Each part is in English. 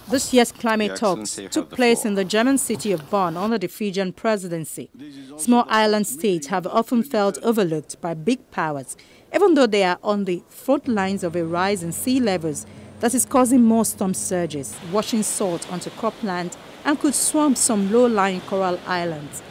This year's climate talks took place in the German city of Bonn under the Fijian presidency. Small island states have often felt overlooked by big powers, even though they are on the front lines of a rise in sea levels that is causing more storm surges, washing salt onto cropland, and could swamp some low-lying coral islands.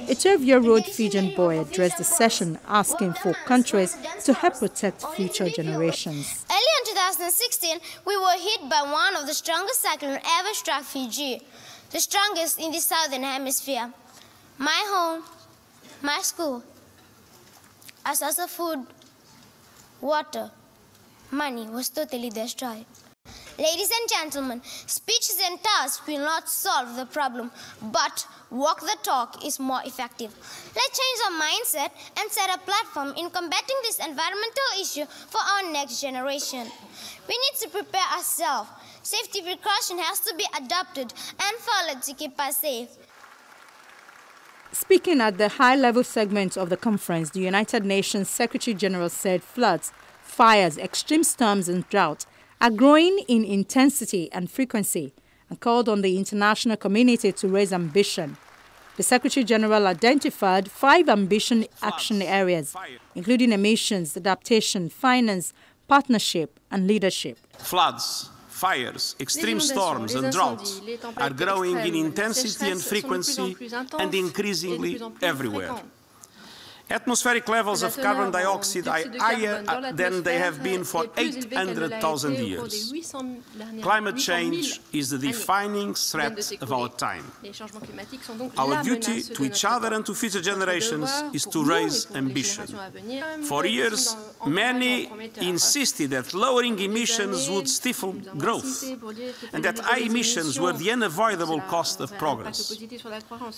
A 12-year-old Fijian boy addressed the session asking for countries to help protect future generations. Early in 2016, we were hit by one of the strongest cyclones ever struck Fiji, the strongest in the southern hemisphere. My home, my school, our source of food, water, money was totally destroyed. Ladies and gentlemen, speeches and tasks will not solve the problem, but walk the talk is more effective. Let's change our mindset and set a platform in combating this environmental issue for our next generation. We need to prepare ourselves. Safety precaution has to be adopted and followed to keep us safe. Speaking at the high-level segment of the conference, the United Nations Secretary General said floods, fires, extreme storms and drought are growing in intensity and frequency and called on the international community to raise ambition. The Secretary General identified 5 ambition action areas, including emissions, adaptation, finance, partnership and leadership. Floods, fires, extreme storms and droughts are growing in intensity and frequency and increasingly everywhere. Atmospheric levels of carbon dioxide are higher than they have been for 800,000 years. Climate change is the defining threat of our time. Our duty to each other and to future generations is to raise ambition. For years, many insisted that lowering emissions would stifle growth and that high emissions were the unavoidable cost of progress.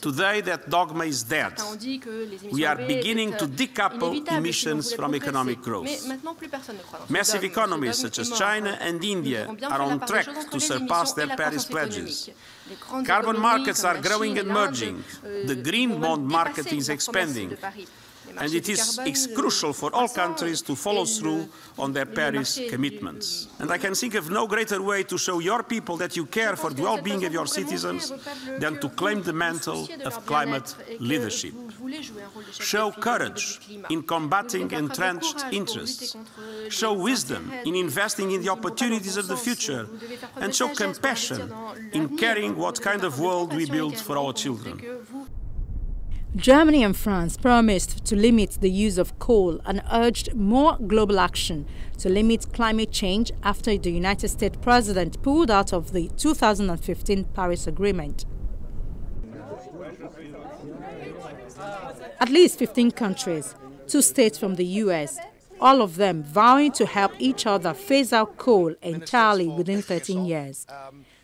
Today, that dogma is dead. We are beginning to decouple emissions from economic growth. Massive economies such as China and India are on track to surpass their Paris pledges. Carbon markets are growing and merging. The green bond market is expanding. And it is crucial for all countries to follow through on their Paris commitments. And I can think of no greater way to show your people that you care for the well-being of your citizens than to claim the mantle of climate leadership. Show courage in combating entrenched interests. Show wisdom in investing in the opportunities of the future. And show compassion in caring what kind of world we build for our children. Germany and France promised to limit the use of coal and urged more global action to limit climate change after the United States president pulled out of the 2015 Paris Agreement. At least 15 countries, 2 states from the US, all of them vowing to help each other phase out coal entirely within 13 years.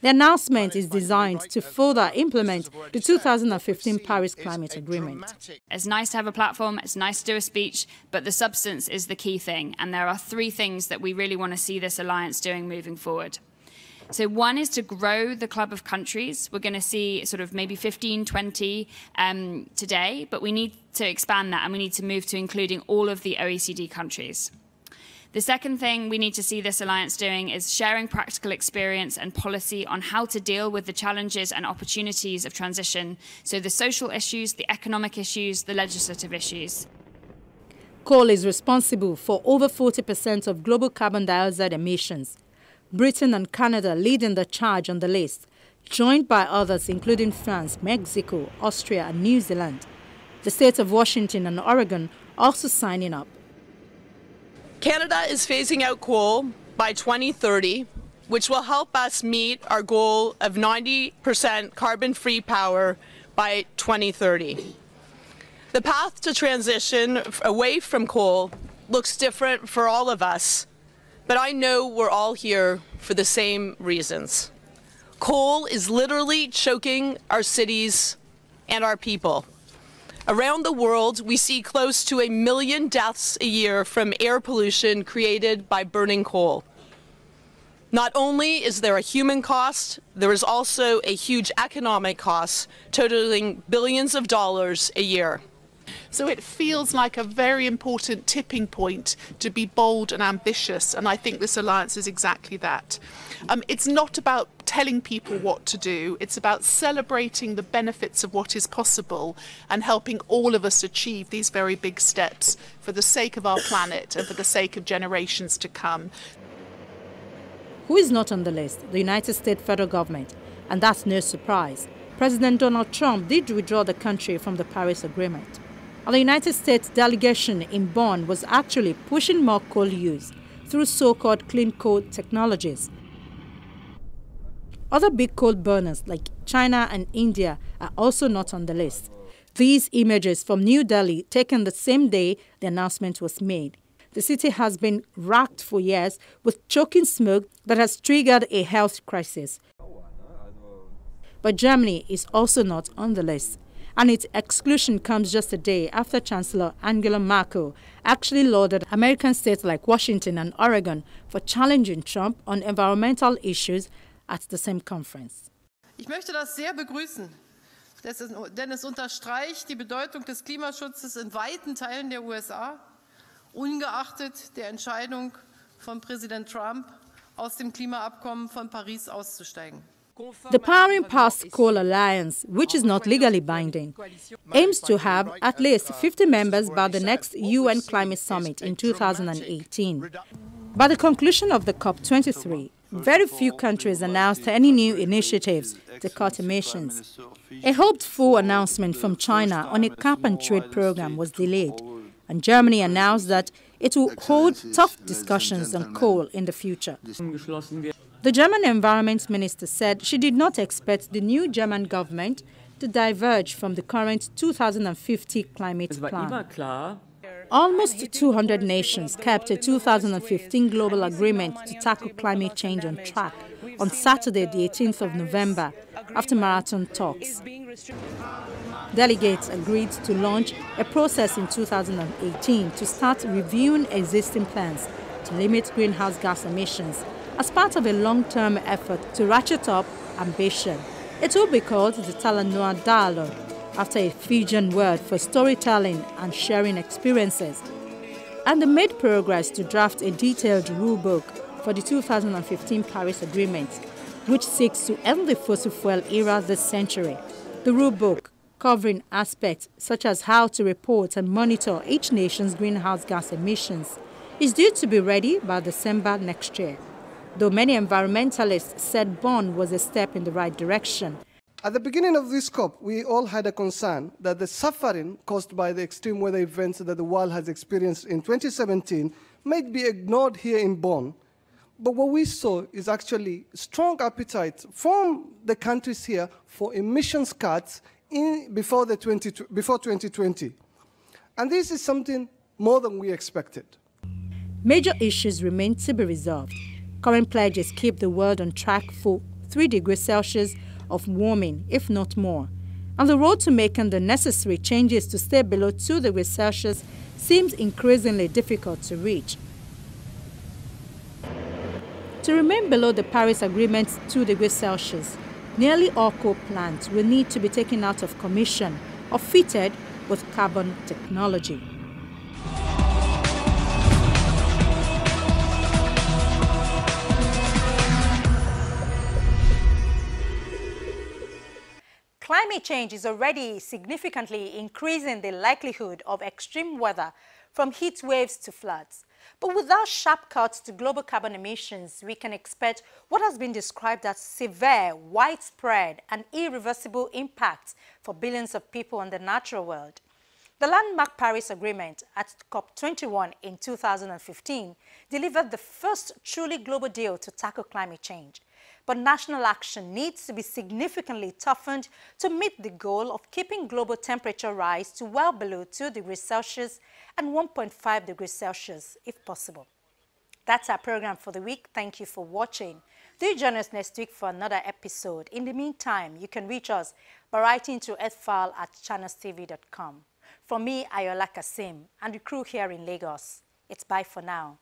The announcement is designed to further implement the 2015 Paris Climate Agreement. It's nice to have a platform, it's nice to do a speech, but the substance is the key thing. And there are 3 things that we really want to see this alliance doing moving forward. So one is to grow the club of countries. We're going to see sort of maybe 15, 20 today, but we need to expand that and we need to move to including all of the OECD countries. The second thing we need to see this alliance doing is sharing practical experience and policy on how to deal with the challenges and opportunities of transition, so the social issues, the economic issues, the legislative issues. Coal is responsible for over 40% of global carbon dioxide emissions. Britain and Canada leading the charge on the list, joined by others including France, Mexico, Austria and New Zealand. The states of Washington and Oregon also signing up. Canada is phasing out coal by 2030, which will help us meet our goal of 90% carbon-free power by 2030. The path to transition away from coal looks different for all of us, but I know we're all here for the same reasons. Coal is literally choking our cities and our people. Around the world, we see close to 1 million deaths a year from air pollution created by burning coal. Not only is there a human cost, there is also a huge economic cost, totaling billions of dollars a year. So it feels like a very important tipping point to be bold and ambitious, and I think this alliance is exactly that. It's not about telling people what to do, it's about celebrating the benefits of what is possible and helping all of us achieve these very big steps for the sake of our planet and for the sake of generations to come. Who is not on the list? The United States federal government. And that's no surprise. President Donald Trump did withdraw the country from the Paris Agreement. And the United States delegation in Bonn was actually pushing more coal use through so-called clean coal technologies. Other big coal burners like China and India are also not on the list. These images from New Delhi taken the same day the announcement was made. The city has been racked for years with choking smoke that has triggered a health crisis. But Germany is also not on the list. And its exclusion comes just a day after Chancellor Angela Merkel actually lauded American states like Washington and Oregon for challenging Trump on environmental issues at the same conference. Ich möchte das sehr begrüßen, denn es unterstreicht die Bedeutung des Klimaschutzes in weiten Teilen der USA, ungeachtet der Entscheidung von Präsident Trump, aus dem Klimaabkommen von Paris auszusteigen. The Powering Past Coal Alliance, which is not legally binding, aims to have at least 50 members by the next UN Climate Summit in 2018. By the conclusion of the COP23, very few countries announced any new initiatives to cut emissions. A hoped-for announcement from China on a cap-and-trade program was delayed, and Germany announced that it will hold tough discussions on coal in the future. The German Environment Minister said she did not expect the new German government to diverge from the current 2050 climate plan. Almost 200 nations kept a 2015 global agreement to tackle climate change on track on Saturday, the 18th of November, after marathon talks. Delegates agreed to launch a process in 2018 to start reviewing existing plans to limit greenhouse gas emissions as part of a long-term effort to ratchet up ambition. It will be called the Talanoa Dialogue, after a Fijian word for storytelling and sharing experiences. And they made progress to draft a detailed rulebook for the 2015 Paris Agreement, which seeks to end the fossil fuel era this century. The rulebook, covering aspects such as how to report and monitor each nation's greenhouse gas emissions, is due to be ready by December next year. Though many environmentalists said Bonn was a step in the right direction. At the beginning of this COP, we all had a concern that the suffering caused by the extreme weather events that the world has experienced in 2017 might be ignored here in Bonn. But what we saw is actually strong appetite from the countries here for emissions cuts before 2020. And this is something more than we expected. Major issues remain to be resolved. Current pledges keep the world on track for 3 degrees Celsius of warming, if not more. And the road to making the necessary changes to stay below 2 degrees Celsius seems increasingly difficult to reach. To remain below the Paris Agreement's 2 degrees Celsius, nearly all coal plants will need to be taken out of commission or fitted with carbon technology. Climate change is already significantly increasing the likelihood of extreme weather, from heat waves to floods. But without sharp cuts to global carbon emissions, we can expect what has been described as severe, widespread, and irreversible impacts for billions of people in the natural world. The landmark Paris Agreement at COP21 in 2015 delivered the first truly global deal to tackle climate change. But national action needs to be significantly toughened to meet the goal of keeping global temperature rise to well below 2 degrees Celsius and 1.5 degrees Celsius, if possible. That's our program for the week. Thank you for watching. Do join us next week for another episode. In the meantime, you can reach us by writing to earthfile@channelstv.com. From me, Ayola Kasim, and the crew here in Lagos, it's bye for now.